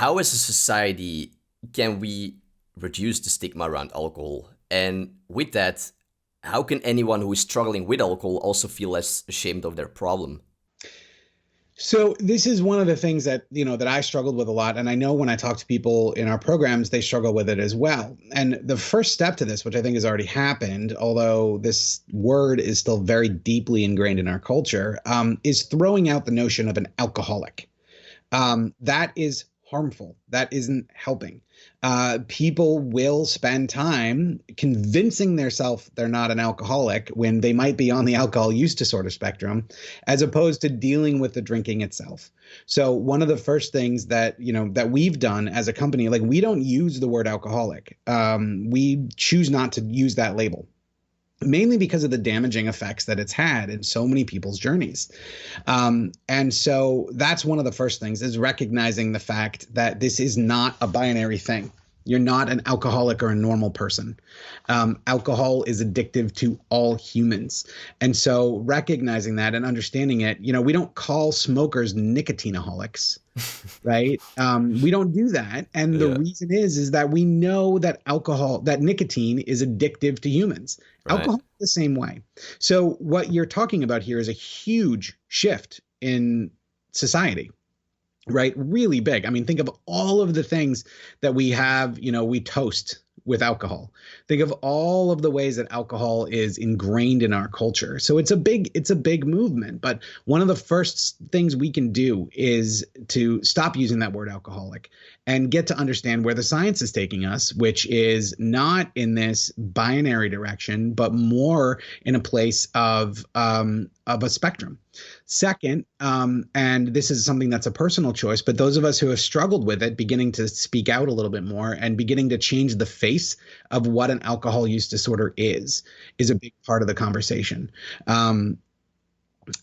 how as a society can we reduce the stigma around alcohol? And with that, how can anyone who is struggling with alcohol also feel less ashamed of their problem? So this is one of the things that, that I struggled with a lot. And I know when I talk to people in our programs, they struggle with it as well. And the first step to this, which I think has already happened, although this word is still very deeply ingrained in our culture, is throwing out the notion of an alcoholic. That is harmful. That isn't helping. People will spend time convincing themselves they're not an alcoholic when they might be on the alcohol use disorder spectrum, as opposed to dealing with the drinking itself. So one of the first things that, that we've done as a company, like we don't use the word alcoholic. We choose not to use that label, mainly because of the damaging effects that it's had in so many people's journeys. And so that's one of the first things, is recognizing the fact that this is not a binary thing. You're not an alcoholic or a normal person. Alcohol is addictive to all humans. And so recognizing that and understanding it, we don't call smokers nicotineaholics, right? We don't do that. And the reason is that we know that that nicotine is addictive to humans. Right. Alcohol is the same way. So what you're talking about here is a huge shift in society. Right? Really big. I mean, think of all of the things that we have, we toast with alcohol. Think of all of the ways that alcohol is ingrained in our culture. So it's a big movement. But one of the first things we can do is to stop using that word alcoholic and get to understand where the science is taking us, which is not in this binary direction, but more in a place of a spectrum. Second, and this is something that's a personal choice, but those of us who have struggled with it, beginning to speak out a little bit more and beginning to change the face of what an alcohol use disorder is a big part of the conversation.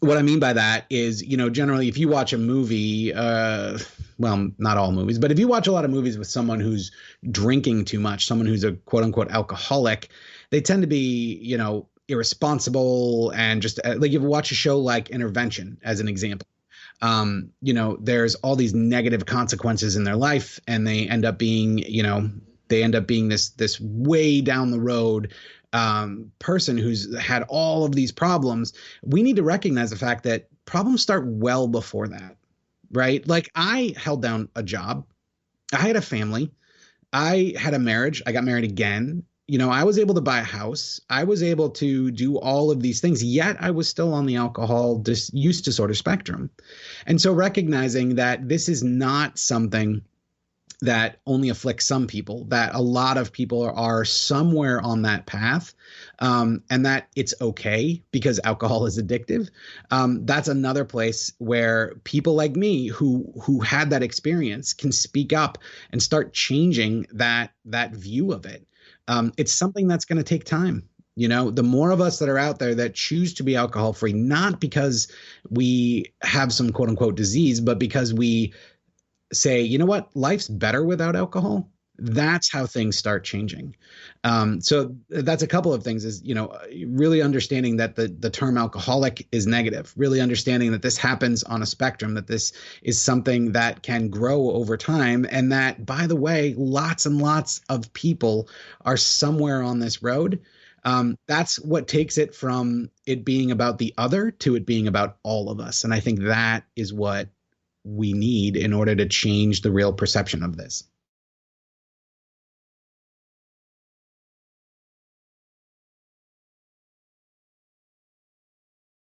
What I mean by that is, generally, if you watch a movie, well, not all movies, but if you watch a lot of movies with someone who's drinking too much, someone who's a quote unquote alcoholic, they tend to be, irresponsible and just like you watch a show like Intervention, as an example. There's all these negative consequences in their life, and they end up being, this way down the road person who's had all of these problems. We need to recognize the fact that problems start well before that, right? Like I held down a job. I had a family. I had a marriage. I got married again. I was able to buy a house. I was able to do all of these things, yet I was still on the alcohol use disorder spectrum. And so recognizing that this is not something that only afflicts some people, that a lot of people are somewhere on that path, and that it's okay because alcohol is addictive. That's another place where people like me who had that experience can speak up and start changing that view of it. It's something that's going to take time. The more of us that are out there that choose to be alcohol free, not because we have some quote unquote disease, but because we say, you know what, life's better without alcohol. That's how things start changing. So that's a couple of things is, really understanding that the term alcoholic is negative, really understanding that this happens on a spectrum, that this is something that can grow over time. And that, by the way, lots and lots of people are somewhere on this road. That's what takes it from it being about the other to it being about all of us. And I think that is what we need in order to change the real perception of this.